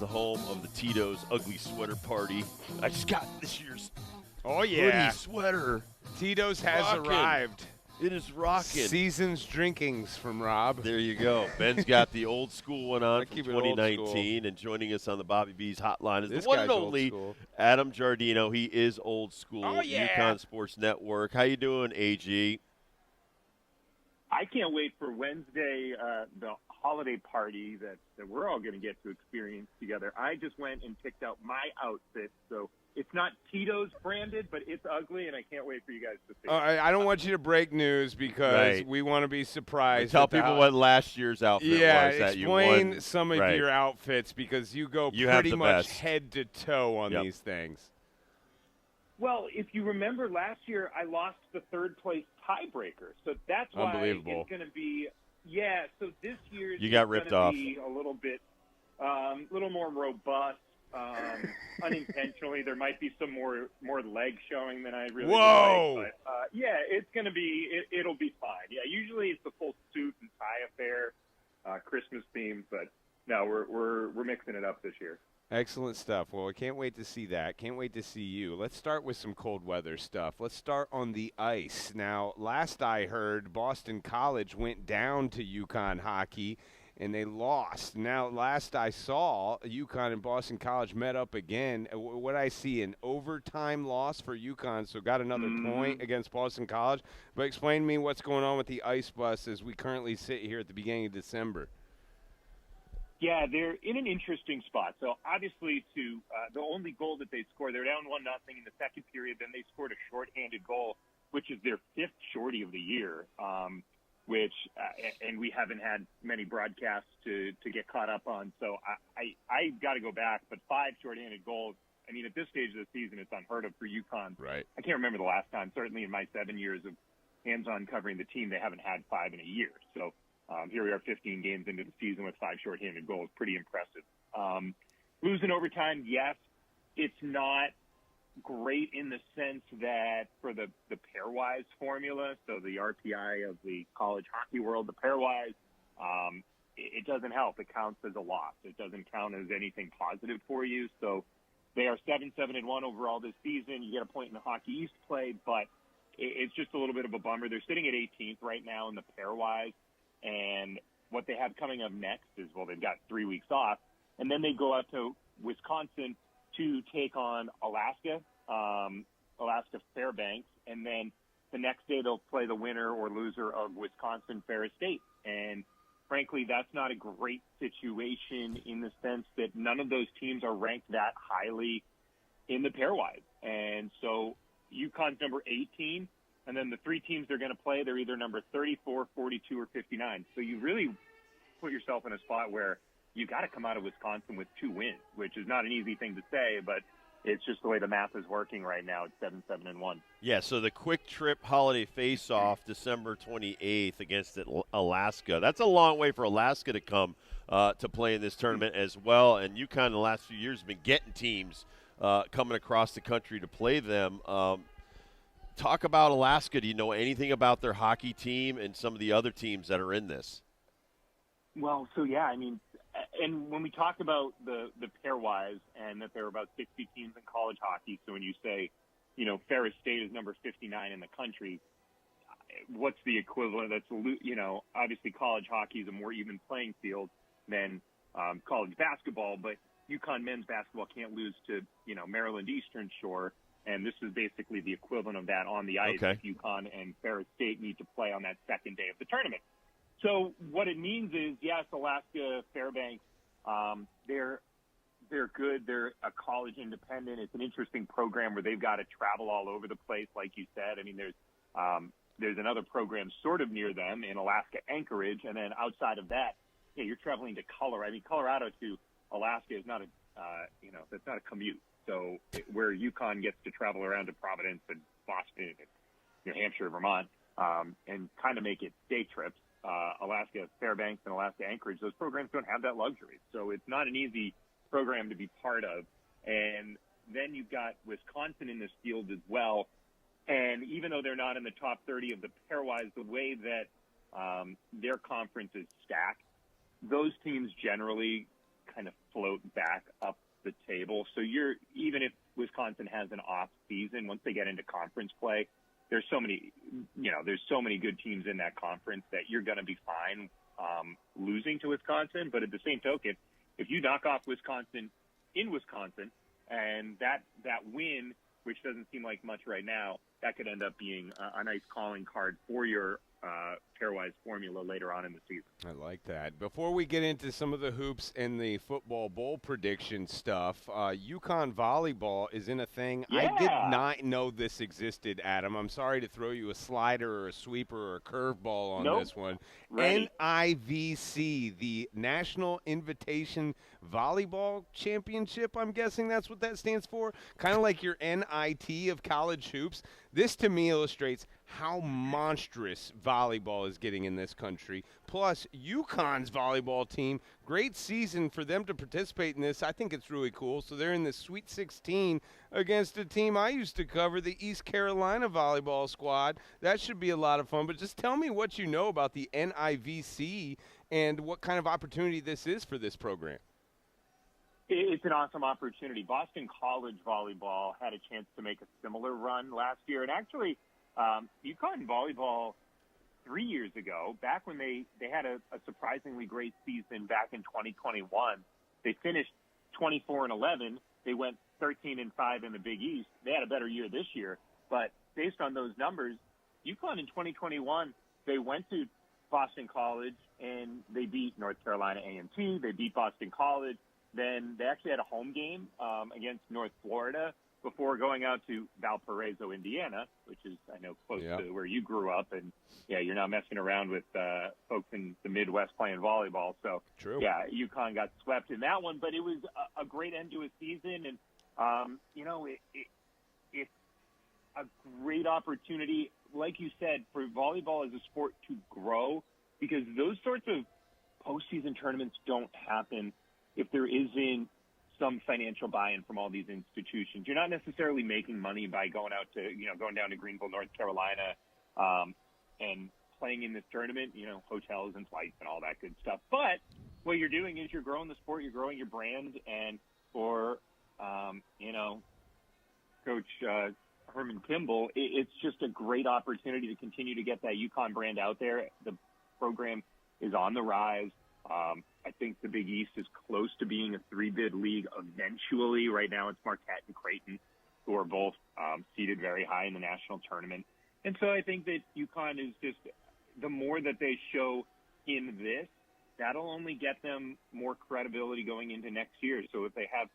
the home of the Tito's Ugly Sweater Party. I just got this year's hoodie sweater. Tito's has arrived. It is rocking. Season's drinkings from Rob. There you go. Ben's got the old school one on from 2019, and joining us on the Bobby B's hotline is the one and only Adam Giardino. He is old school. UConn Sports Network. How you doing, AG? I can't wait for Wednesday, the holiday party that we're all going to get to experience together. I just went and picked out my outfit, so it's not Tito's branded, but it's ugly, and I can't wait for you guys to see it. I don't want you to break news because we want to be surprised. Tell people what last year's outfit was. That explain some of your outfits because you go pretty much head to toe on these things. Well, if you remember last year, I lost the third-place tiebreaker, so that's why it's going to be so this year you got ripped off. Be a little bit little more robust. Unintentionally, there might be some more leg showing than I really like. But it's going to be it'll be fine. Yeah, usually it's the full suit and tie affair, Christmas themed, but no, we're mixing it up this year. Excellent stuff. Well, I can't wait to see that. Can't wait to see you. Let's start with some cold weather stuff. Let's start on the ice. Now, last I heard, Boston College went down to UConn hockey, and they lost. Now, last I saw, UConn and Boston College met up again. What I see, an overtime loss for UConn, so got another point against Boston College. But explain to me what's going on with the ice bus as we currently sit here at the beginning of December. Yeah, they're in an interesting spot. So obviously, the only goal that they scored, they're down 1-0 in the second period. Then they scored a shorthanded goal, which is their fifth shorty of the year. And we haven't had many broadcasts to get caught up on. So I got to go back. But 5 shorthanded goals. I mean, at this stage of the season, it's unheard of for UConn. Right. I can't remember the last time. Certainly in my 7 years of hands-on covering the team, they haven't had 5 in a year. So. Here we are 15 games into the season with 5 shorthanded goals. Pretty impressive. Losing overtime, yes. It's not great in the sense that for the pairwise formula, so the RPI of the college hockey world, the pairwise, it doesn't help. It counts as a loss. It doesn't count as anything positive for you. So they are 7-7-1 overall this season. You get a point in the Hockey East play, but it's just a little bit of a bummer. They're sitting at 18th right now in the pairwise. And what they have coming up next is, they've got 3 weeks off, and then they go out to Wisconsin to take on Alaska Fairbanks, and then the next day they'll play the winner or loser of Wisconsin Ferris State. And frankly, that's not a great situation in the sense that none of those teams are ranked that highly in the pairwise. And so UConn's number 18. And then the 3 teams they're going to play, they're either number 34, 42, or 59. So you really put yourself in a spot where you got to come out of Wisconsin with 2 wins, which is not an easy thing to say, but it's just the way the math is working right now. It's 7-7-1. Yeah, so the Quick Trip Holiday Face-Off December 28th against Alaska. That's a long way for Alaska to come to play in this tournament as well. And UConn in the last few years has been getting teams coming across the country to play them. Talk about Alaska. Do you know anything about their hockey team and some of the other teams that are in this? Well, so yeah, I mean, and when we talk about the pairwise and that there are about 60 teams in college hockey, so when you say, Ferris State is number 59 in the country, what's the equivalent? That's, obviously college hockey is a more even playing field than college basketball, but UConn men's basketball can't lose to, Maryland Eastern Shore. And this is basically the equivalent of that on the ice if UConn and Ferris State need to play on that second day of the tournament. So what it means is, yes, Alaska Fairbanks, they're good. They're a college independent. It's an interesting program where they've got to travel all over the place, like you said. I mean, there's another program sort of near them in Alaska Anchorage, and then outside of that, you're traveling to Colorado. I mean, Colorado to Alaska is not that's not a commute. So where UConn gets to travel around to Providence and Boston and New Hampshire, Vermont, and kind of make it day trips, Alaska Fairbanks and Alaska Anchorage, those programs don't have that luxury. So it's not an easy program to be part of. And then you've got Wisconsin in this field as well. And even though they're not in the top 30 of the pairwise, the way that their conference is stacked, those teams generally kind of float back up the table. So even if Wisconsin has an off season, once they get into conference play, there's so many good teams in that conference that you're going to be fine losing to Wisconsin. But at the same token, if you knock off Wisconsin in Wisconsin, and that win, which doesn't seem like much right now, that could end up being a nice calling card for your pairwise formula later on in the season. I like that. Before we get into some of the hoops and the football bowl prediction stuff, UConn volleyball is in a thing. Yeah. I did not know this existed, Adam. I'm sorry to throw you a slider or a sweeper or a curveball on this one. Ready. NIVC, the National Invitation Volleyball Championship, I'm guessing that's what that stands for. Kind of like your NIT of college hoops. This, to me, illustrates how monstrous volleyball is getting in this country. Plus, UConn's volleyball team, great season for them to participate in this. I think it's really cool. So they're in the Sweet 16 against a team I used to cover, the East Carolina volleyball squad. That should be a lot of fun. But just tell me what you know about the NIVC and what kind of opportunity this is for this program. It's an awesome opportunity. Boston College volleyball had a chance to make a similar run last year. And actually, UConn volleyball 3 years ago, back when they had a surprisingly great season back in 2021, they finished 24-11. They went 13-5 in the Big East. They had a better year this year. But based on those numbers, UConn in 2021, they went to Boston College and they beat North Carolina A&T. They beat Boston College. Then they actually had a home game against North Florida before going out to Valparaiso, Indiana, which is, I know, close to where you grew up. And, yeah, you're not messing around with folks in the Midwest playing volleyball. So, True. Yeah, UConn got swept in that one. But it was a great end to a season. And, it's a great opportunity, like you said, for volleyball as a sport to grow, because those sorts of postseason tournaments don't happen if there isn't some financial buy-in from all these institutions. You're not necessarily making money by going down to Greenville, North Carolina, and playing in this tournament, hotels and flights and all that good stuff. But what you're doing is you're growing the sport, you're growing your brand, and for, Coach Herman Kimball, it's just a great opportunity to continue to get that UConn brand out there. The program is on the rise. I think the Big East is close to being a three-bid league eventually. Right now it's Marquette and Creighton, who are both seated very high in the national tournament. And so I think that UConn is just, the more that they show in this, that'll only get them more credibility going into next year. So if they have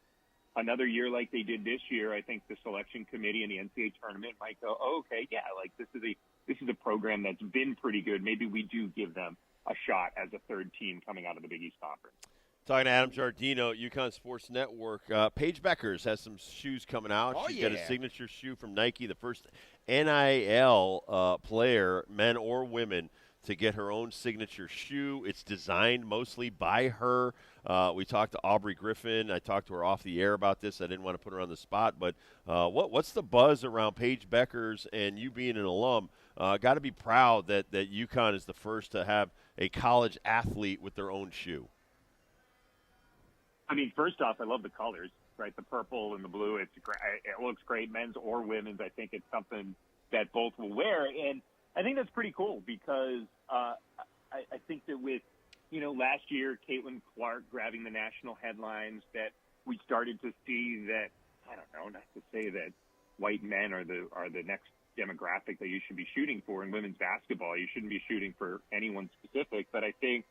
another year like they did this year, I think the selection committee and the NCAA tournament might go, oh, okay, yeah, like this is a program that's been pretty good. Maybe we do give them a shot as a third team coming out of the Big East Conference. Talking to Adam Giardino, UConn Sports Network. Paige Beckers has some shoes coming out. She's got a signature shoe from Nike, the first NIL player, men or women, to get her own signature shoe. It's designed mostly by her. We talked to Aubrey Griffin. I talked to her off the air about this. I didn't want to put her on the spot, but what's the buzz around Paige Beckers and you being an alum? Got to be proud that UConn is the first to have a college athlete with their own shoe. I mean, first off, I love the colors, right? The purple and the blue. It looks great, men's or women's. I think it's something that both will wear. And I think that's pretty cool because I think that with, last year, Caitlin Clark grabbing the national headlines, that we started to see that, I don't know, not to say that white men are the next demographic that you should be shooting for in women's basketball. You shouldn't be shooting for anyone specific, but I think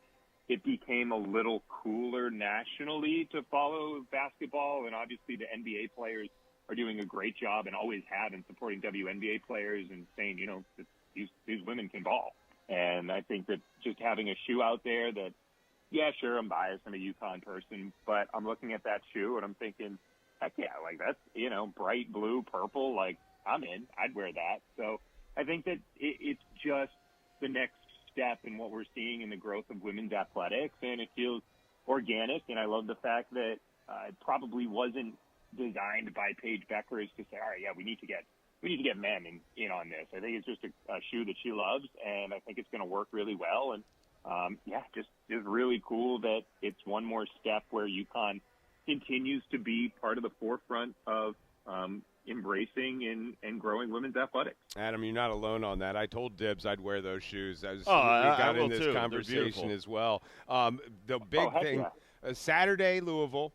it became a little cooler nationally to follow basketball, and obviously the NBA players are doing a great job and always have in supporting WNBA players and saying, that these women can ball. And I think that just having a shoe out there that, yeah, sure, I'm biased. I'm a UConn person, but I'm looking at that shoe and I'm thinking, heck yeah, like that's, bright blue, purple, like I'm in. I'd wear that. So I think that it's just the next step in what we're seeing in the growth of women's athletics, and it feels organic. And I love the fact that it probably wasn't designed by Paige Beckers to say, all right, yeah, we need to get men in on this. I think it's just a shoe that she loves, and I think it's going to work really well. And just really cool that it's one more step where UConn continues to be part of the forefront of embracing and growing women's athletics. Adam, you're not alone on that. I told Dibs I'd wear those shoes. We I got in will this too. conversation as well. The big heck thing, yeah. Saturday, Louisville.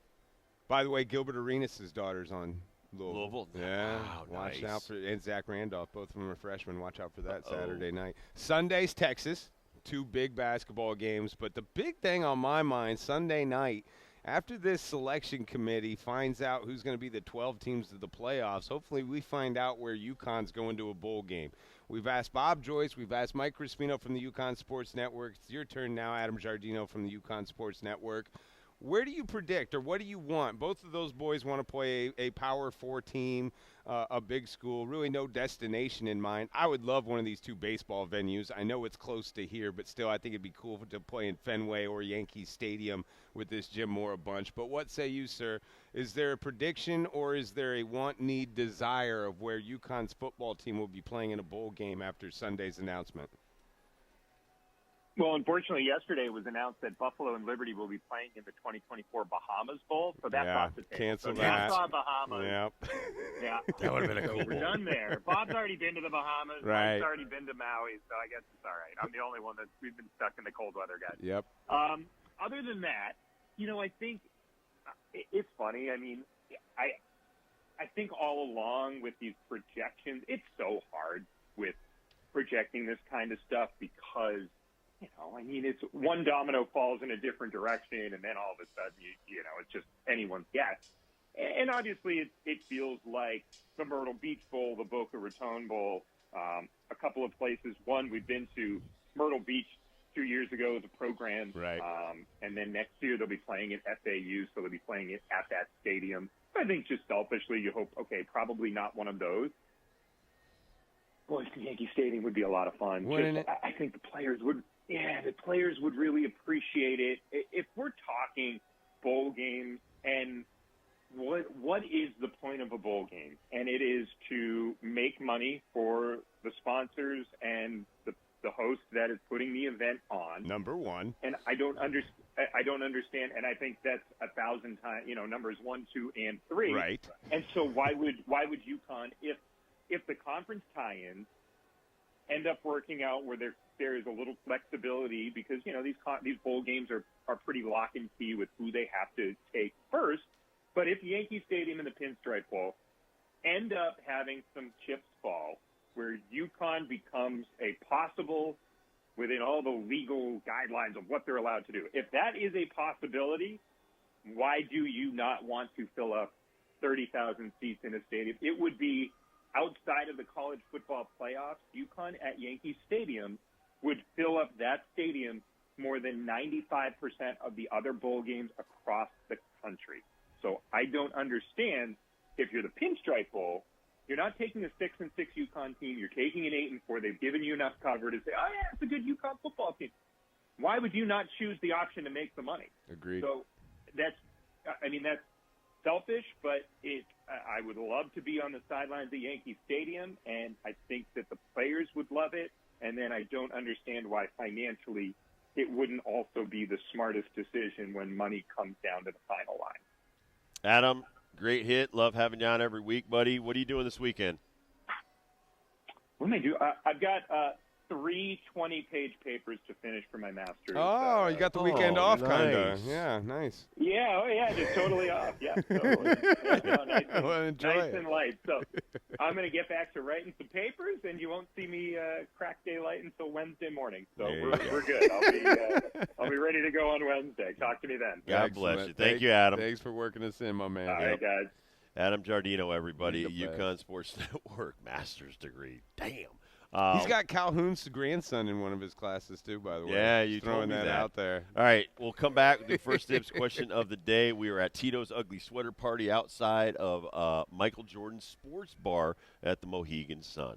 By the way, Gilbert Arenas' daughter's on Louisville. Yeah, Wow, watch nice. out for, and Zach Randolph, both of them are freshmen. Watch out for that Saturday night. Sunday's Texas, 2 big basketball games. But the big thing on my mind, Sunday night, after this selection committee finds out who's going to be the 12 teams of the playoffs, hopefully we find out where UConn's going to a bowl game. We've asked Bob Joyce. We've asked Mike Crispino from the UConn Sports Network. It's your turn now, Adam Giardino from the UConn Sports Network. Where do you predict, or what do you want? Both of those boys want to play a Power 4 team, a big school, really no destination in mind. I would love one of these 2 baseball venues. I know it's close to here, but still I think it'd be cool to play in Fenway or Yankee Stadium with this Jim Mora bunch. But what say you, sir? Is there a prediction, or is there a want, need, desire of where UConn's football team will be playing in a bowl game after Sunday's announcement? Well, unfortunately, yesterday it was announced that Buffalo and Liberty will be playing in the 2024 Bahamas Bowl, so that's off the table. Cancel so that. Nassau, Bahamas. Yep. Yeah. That would have been a cool We're done there. Bob's already been to the Bahamas. Right. I've already been to Maui, so I guess it's all right. I'm the only one we've been stuck in the cold weather, guys. Yep. Other than that, I think it's funny. I mean, I think all along with these projections, it's so hard with projecting this kind of stuff because – it's one domino falls in a different direction, and then all of a sudden, it's just anyone's guess. And obviously, it feels like the Myrtle Beach Bowl, the Boca Raton Bowl, a couple of places. One, we've been to Myrtle Beach 2 years ago as a program. Right. And then next year, they'll be playing at FAU, so they'll be playing it at that stadium. I think just selfishly, you hope, okay, probably not one of those. Boy, Yankee Stadium would be a lot of fun. I think the players would. Yeah, the players would really appreciate it. If we're talking bowl games, and what is the point of a bowl game? And it is to make money for the sponsors and the host that is putting the event on. Number one. And I don't understand, and I think that's 1,000 times. Numbers 1, 2, and 3. Right. And so why would UConn, if the conference tie-ins end up working out where there is a little flexibility, because these bowl games are pretty lock and key with who they have to take first. But if Yankee Stadium and the Pinstripe Bowl end up having some chips fall, where UConn becomes a possible within all the legal guidelines of what they're allowed to do, if that is a possibility, why do you not want to fill up 30,000 seats in a stadium? It would be outside of the college football playoffs. UConn at Yankee Stadium would fill up that stadium more than 95% of the other bowl games across the country. So I don't understand, if you're the Pinstripe Bowl, you're not taking a 6-6 UConn team. You're taking an 8-4. They've given you enough cover to say, oh, yeah, it's a good UConn football team. Why would you not choose the option to make the money? Agreed. So that's selfish, but I would love to be on the sidelines at Yankee Stadium, and I think that the players would love it. And then I don't understand why financially it wouldn't also be the smartest decision when money comes down to the final line. Adam, great hit. Love having you on every week, buddy. What are you doing this weekend? What am I doing? I've got 3 20-page papers to finish for my master's. Oh, you got the weekend off, nice. kind of. Yeah, nice. Yeah, just totally off. Yeah, totally. Nice and light. So I'm going to get back to writing some papers, and you won't see me crack daylight until Wednesday morning. So we're good. I'll be ready to go on Wednesday. Talk to me then. God bless you. Thank you, Adam. Thanks for working us in, my man. All right, guys. Adam Giardino, everybody, UConn Sports Network, master's degree. Damn. He's got Calhoun's grandson in one of his classes, too, by the way. Yeah, you Just throwing told me that out there. All right, we'll come back with the first dibs question of the day. We were at Tito's Ugly Sweater Party outside of Michael Jordan's Sports Bar at the Mohegan Sun.